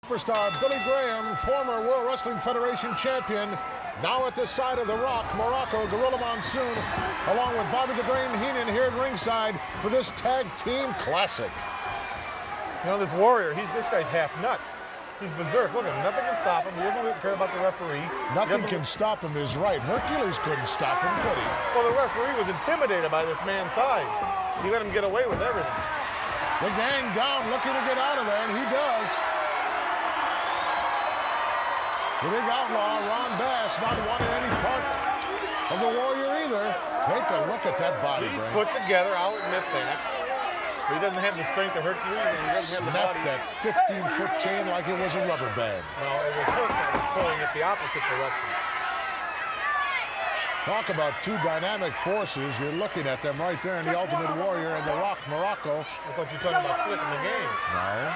Superstar Billy Graham, former World Wrestling Federation champion, now at the side of The Rock, Muraco, Gorilla Monsoon, along with Bobby the Brain Heenan here at ringside for this tag team classic. You know, this Warrior, this guy's half nuts. He's berserk. Look at him. Nothing can stop him. He doesn't really care about the referee. Nothing can stop him is right. Hercules couldn't stop him, could he? Well, the referee was intimidated by this man's size. He let him get away with everything. The gang down, looking to get out of there, and he does. The big outlaw, Ron Bass, not wanting any part of the Warrior either. Take a look at that body, He's Brain. put together, I'll admit that. But he doesn't have the strength of Hercules, and he doesn't have the body. Snapped that 15-foot chain like it was a rubber band. No, it was Herc that was pulling it the opposite direction. Talk about two dynamic forces. You're looking at them right there in the Ultimate Warrior and The Rock, Muraco. I thought you were talking about Slick in the game. No.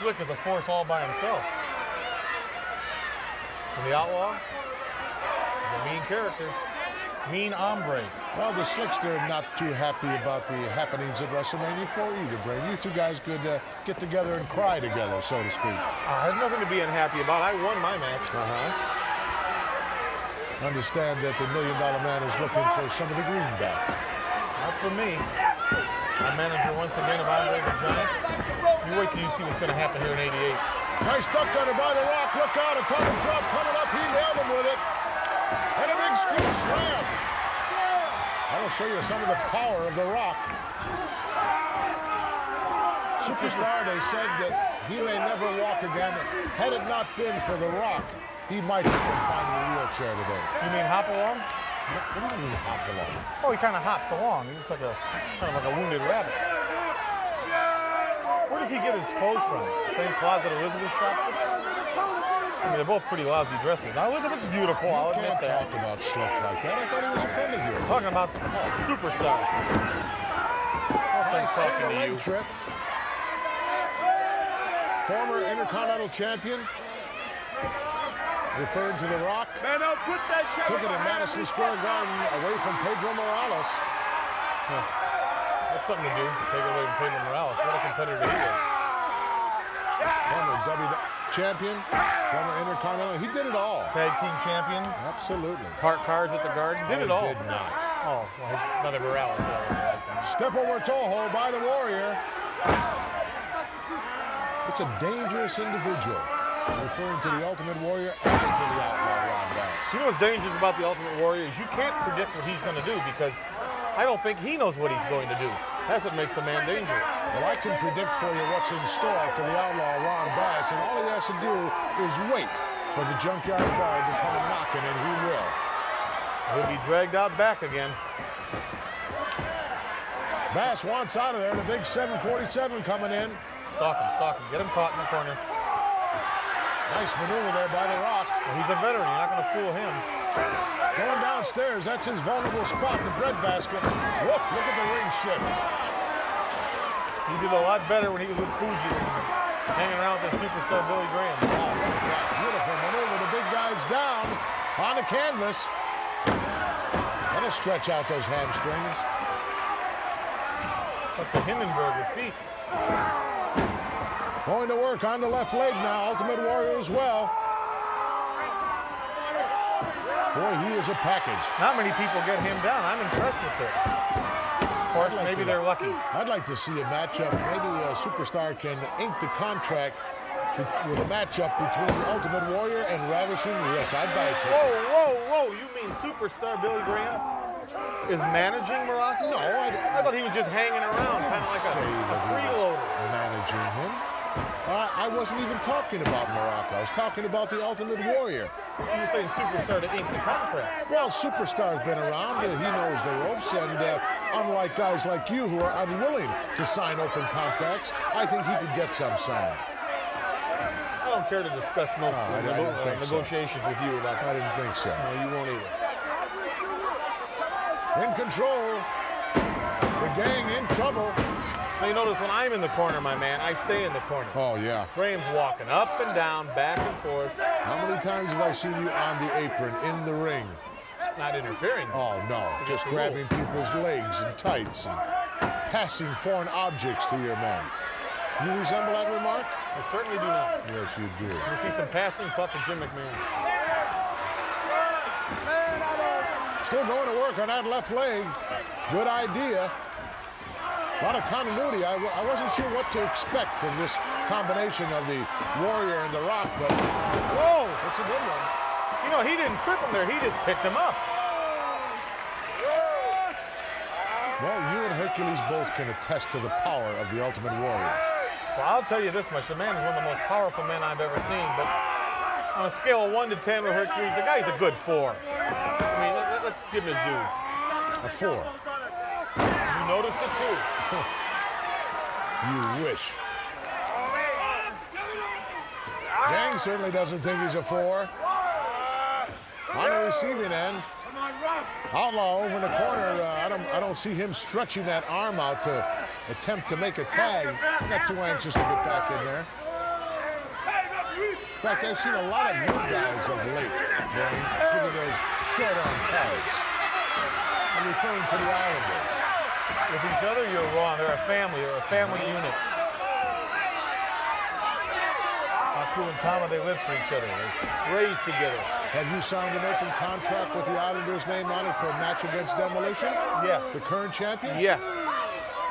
Slick is a force all by himself. And the Outlaw is a mean character. Mean hombre. Well, the Slickster not too happy about the happenings at WrestleMania 4 either, Brain. You two guys could get together and cry together, so to speak. I have nothing to be unhappy about. I won my match. Understand that the $1 Million Man is looking for some of the greenback. Not for me. My manager once again of Andre the Giant. You wait till you see what's going to happen here in '88. Nice duck under by The Rock. Look out, a tumble drop coming up. He nailed him with it. And a big scoop slam. That'll show you some of the power of The Rock. Superstar, they said that he may never walk again. Had it not been for The Rock, he might be confined in a wheelchair today. You mean hop along? What do you mean hop along? Oh, he kind of hops along. He looks like kind of like a wounded rabbit. Where does he get his clothes from? Same closet Elizabeth shops in? I mean, they're both pretty lousy dressers. Now, Elizabeth's beautiful, I'll You admit can't that. talk about Slick like that. I thought he was a friend of yours. I'm talking about Superstar. No Nice sense talking single to leg you. trip. Former Intercontinental Champion. Referred to The Rock. Man up, put that Took it in Madison Square Garden away from Pedro Morales. That's something to do. Take it away from Pedro Morales. What a competitor he is. Former WWE champion, former Intercontinental. He did it all. Tag team champion. Absolutely. Park cars at the Garden. Did it all. Did not. Oh, well, he's not a Morales. Step over toe by the Warrior. It's a dangerous individual. Referring to the Ultimate Warrior and to the Outlaw Ron Bass. You know what's dangerous about the Ultimate Warrior is you can't predict what he's going to do because I don't think he knows what he's going to do. That's what makes a man dangerous. Well, I can predict for you what's in store for the Outlaw Ron Bass, and all he has to do is wait for the Junkyard Dog to come knocking, and he will. He'll be dragged out back again. Bass wants out of there. The big 747 coming in. Stalk him. Get him caught in the corner. Nice maneuver there by The Rock. Well, he's a veteran. You're not going to fool him. Going downstairs, that's his vulnerable spot, the breadbasket. Whoop, look at the ring shift. He did a lot better when he was with Fuji than he was hanging around with the Superstar Billy Graham. Oh, look at that beautiful maneuver. The big guy's down on the canvas. That'll stretch out those hamstrings. Like the Hindenburger feet. Going to work on the left leg now. Ultimate Warrior as well. Boy, he is a package. Not many people get him down. I'm impressed with this. Of course, maybe they're lucky. I'd like to see a matchup. Maybe a Superstar can ink the contract with a matchup between the Ultimate Warrior and Ravishing Rick. I'd buy it too. Whoa. You mean Superstar Billy Graham is managing Muraco? No, I thought he was just hanging around, kind of like a freeloader. Managing him. I wasn't even talking about Muraco. I was talking about the Ultimate Warrior. You were saying Superstar to ink the contract. Well, Superstar's been around. He knows the ropes. And unlike guys like you who are unwilling to sign open contracts, I think he could get some signed. I don't care to discuss negotiations with you about that. I didn't think so. No, you won't either. In control. The gang in trouble. Now you notice when I'm in the corner, my man, I stay in the corner. Oh, yeah. Graham's walking up and down, back and forth. How many times have I seen you on the apron, in the ring? Not interfering. Oh, no. Just grabbing people's legs and tights and passing foreign objects to your men. You resemble that remark? I certainly do not. Yes, you do. You see some passing puck to Jim McMahon. Still going to work on that left leg. Good idea. A lot of continuity. I wasn't sure what to expect from this combination of the Warrior and the Rock, but whoa, it's a good one. You know, he didn't trip him there. He just picked him up. Well, you and Hercules both can attest to the power of the Ultimate Warrior. Well, I'll tell you this much. The man is one of the most powerful men I've ever seen, but on a scale of 1 to 10 with Hercules, the guy's a good 4. I mean, let's give him his dues. A 4. You noticed it too. You wish. Gang certainly doesn't think he's a 4. On the receiving end, Outlaw over in the corner. I don't see him stretching that arm out to attempt to make a tag. He's not too anxious to get back in there. In fact, I've seen a lot of new guys of late, Brian, giving those short arm tags. I'm referring to the Islanders. With each other, you're wrong. They're a family. They're a family unit. Aku and Tama, they live for each other. They raised together. Have you signed an open contract with the Islanders' name on it for a match against Demolition? Yes. The current champions? Yes.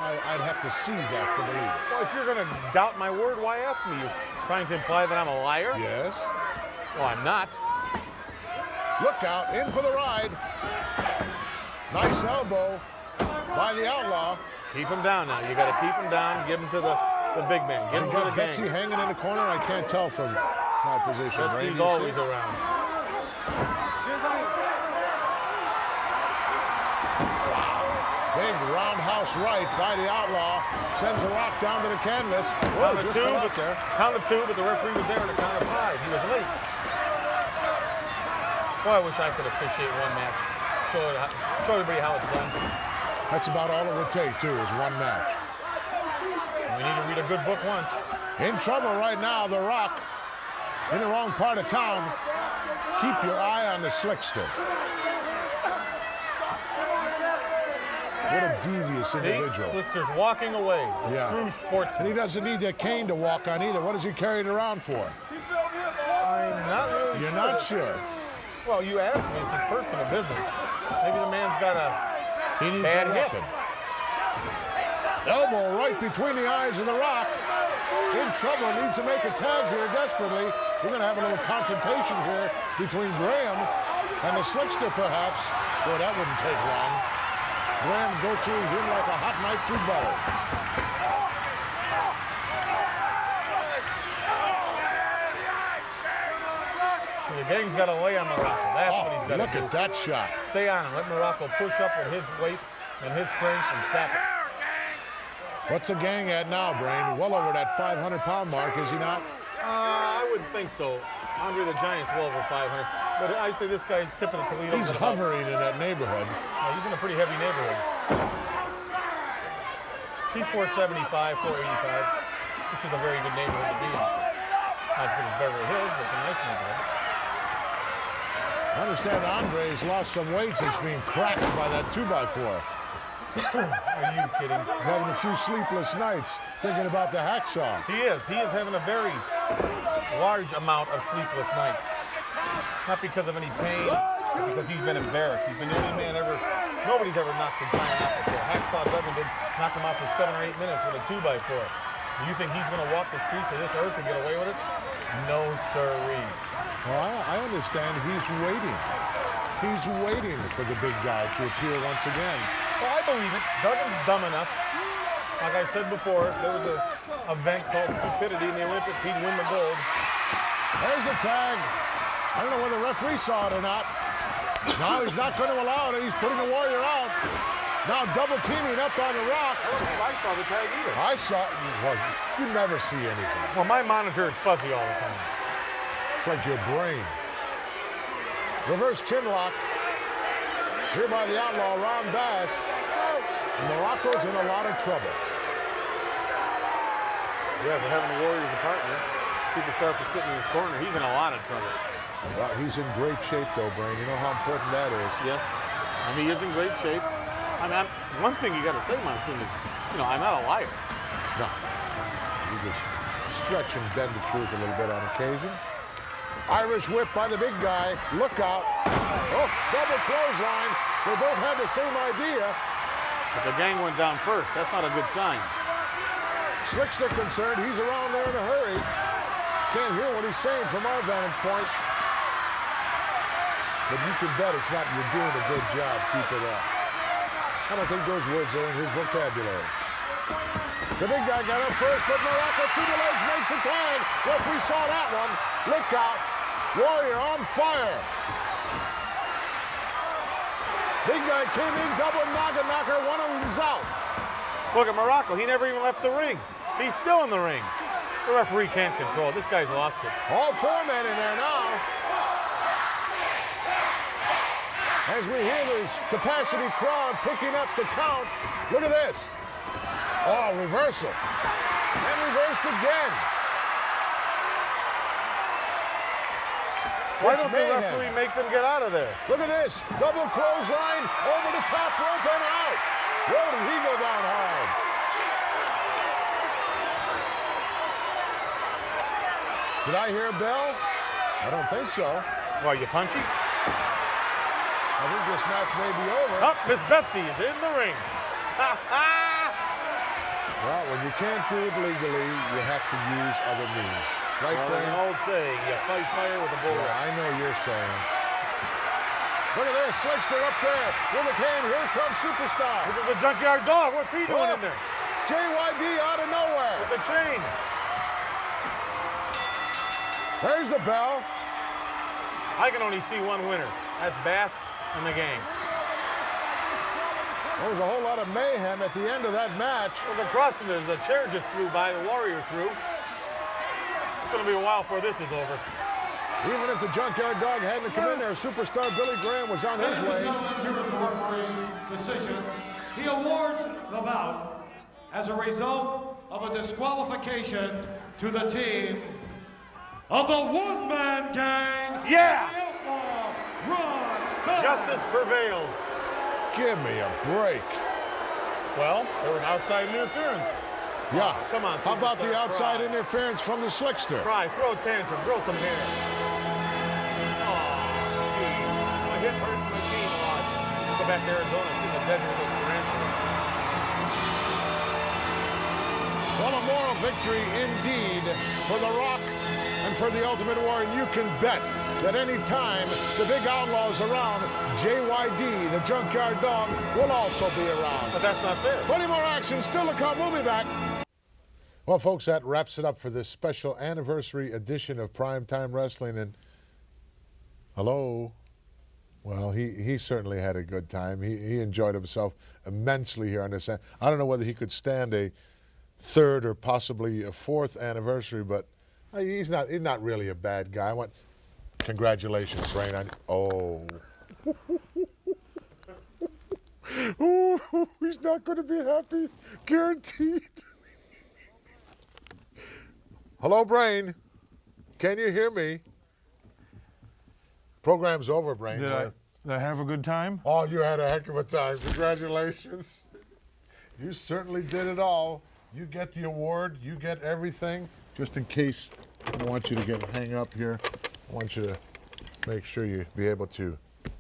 I'd have to see that to believe it. Well, if you're going to doubt my word, why ask me? You trying to imply that I'm a liar? Yes. Well, I'm not. Look out, in for the ride. Nice elbow by the Outlaw. Keep him down now. You got to keep him down. Give him to the big man. Give him to the Betsy gang. hanging in the corner. I can't tell from my position. Betsy's always around. Big roundhouse right by the Outlaw. Sends a Rock down to the canvas. Whoa, just come out there. Count of 2, but the referee was there on the count of 5. He was late. Boy, I wish I could officiate one match. Show everybody how it's done. That's about all it would take, too, is one match. We need to read a good book once. In trouble right now, the Rock. In the wrong part of town. Keep your eye on the Slickster. What a devious individual. Slickster's walking away. Yeah. True sportsman. And he doesn't need that cane to walk on either. What does he carry it around for? I'm not really sure. You're not sure? Well, you asked me. It's his personal business. Maybe the man's got He needs bad a hip. weapon. Elbow right between the eyes of the Rock. In trouble, needs to make a tag here desperately. We're going to have a little confrontation here between Graham and the Slickster, perhaps. Boy, that wouldn't take long. Graham go through him like a hot knife through butter. So the gang's got to lay on Morocco. That's what he's got to Look do. at that shot. Stay on him. Let Morocco push up with his weight and his strength and sap it. What's the gang at now, Brain? Well over that 500-pound mark, is he not? I wouldn't think so. Andre the Giant's well over 500. But I say this guy's tipping it to Toledo. He's hovering in that neighborhood. He's in a pretty heavy neighborhood. He's 475, 485, which is a very good neighborhood to be in. Not as good as Beverly Hills, but it's a nice neighborhood. I understand Andre's lost some weight since being cracked by that 2x4. Are you kidding? Having a few sleepless nights thinking about the hacksaw. He is. He is having a very large amount of sleepless nights. Not because of any pain, but because he's been embarrassed. He's been the only man ever, nobody's ever knocked the Giant out before. Hacksaw Duggan did knock him out for 7 or 8 minutes with a 2x4. You think he's going to walk the streets of this earth and get away with it? No, sirree. Well, I understand he's waiting. He's waiting for the big guy to appear once again. Well, I believe it. Duggan's dumb enough. Like I said before, if there was an event called stupidity in the Olympics, he'd win the gold. There's the tag. I don't know whether the referee saw it or not. Now he's not going to allow it. He's putting the Warrior out. Now double teaming up on the Rock. I don't believe I saw the tag either. I saw it. Well, you never see anything. Well, my monitor is fuzzy all the time. It's like your brain. Reverse chin lock. Here by the Outlaw, Ron Bass. Morocco's in a lot of trouble. Yeah, for having the Warrior as a partner, superstar for sitting in his corner, he's in a lot of trouble. Well, he's in great shape, though, Brain. You know how important that is. Yes. I mean, he is in great shape. I mean, one thing you got to say, Monsoon, is, I'm not a liar. No. You just stretch and bend the truth a little bit on occasion. Irish whip by the big guy. Look out. Oh, double clothesline. They both had the same idea. But the gang went down first. That's not a good sign. Slickster concerned. He's around there in a hurry. Can't hear what he's saying from our vantage point. But you can bet it's not, you're doing a good job. Keep it up. I don't think those words are in his vocabulary. The big guy got up first, but Muraco through the legs makes a tag. Referee saw that one. Look out. Warrior on fire. Big guy came in, double Naga knocker. One of them's out. Look at Muraco. He never even left the ring. He's still in the ring. The referee can't control it. This guy's lost it. All four men in there now. As we hear this capacity crowd picking up the count. Look at this. Oh, reversal. And reversed again. Why It's don't the mayhem. referee make them get out of there? Look at this. Double clothesline over the top rope and out. Where did he go down hard? Did I hear a bell? I don't think so. Why, you punchy? I think this match may be over. Up, Miss Betsy is in the ring. Well, when you can't do it legally, you have to use other means. Right, Well, there's Brain? an old saying, you fight fire with a bull. Yeah, I know your sayings. Look at this, Slickster up there with a cane. Here comes Superstar. Look at the junkyard dog. What's he doing in there? JYD out of nowhere. With the chain. There's the bell. I can only see one winner. That's Bass and the gang. There was a whole lot of mayhem at the end of that match. Look across and there's a chair just flew by. The Warrior threw. It's going to be a while before this is over. Even if the junkyard dog hadn't come in there, Superstar Billy Graham was on his Ladies and way. gentlemen, here is the referee's decision. He awards the bout as a result of a disqualification to the team of the One-Man Gang. Yeah! The Outlaw Ron Bell. Justice prevails. Give me a break. Well, there was outside interference. Yeah. Come on, How about the Superstar, outside cry. interference from the Slickster? Cry, throw a tantrum, grow some hair. Oh, gee. My hip hurts, my team lost. Go back to Arizona and see the desert with those tarantulas. Well, a moral victory indeed for The Rock and for the Ultimate Warrior. And you can bet that any time the Big Outlaw's around, JYD, the junkyard dog, will also be around. But that's not fair. Plenty more action still to come. We'll be back. Well, folks, that wraps it up for this special anniversary edition of Primetime Wrestling. And hello. Well, he certainly had a good time. He enjoyed himself immensely here on this. I don't know whether he could stand a third or possibly a fourth anniversary, but he's not really a bad guy. Congratulations, Brain. Oh. Oh, he's not going to be happy. Guaranteed. Hello, Brain. Can you hear me? Program's over, Brain. Did I have a good time? Oh, you had a heck of a time. Congratulations. You certainly did it all. You get the award. You get everything. Just in case I don't want you to hang up here, I want you to make sure you be able to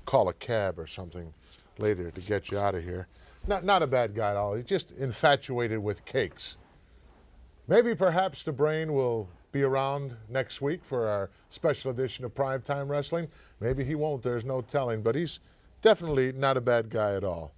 call a cab or something later to get you out of here. Not a bad guy at all. He's just infatuated with cakes. Maybe perhaps the Brain will be around next week for our special edition of Primetime Wrestling. Maybe he won't. There's no telling. But he's definitely not a bad guy at all.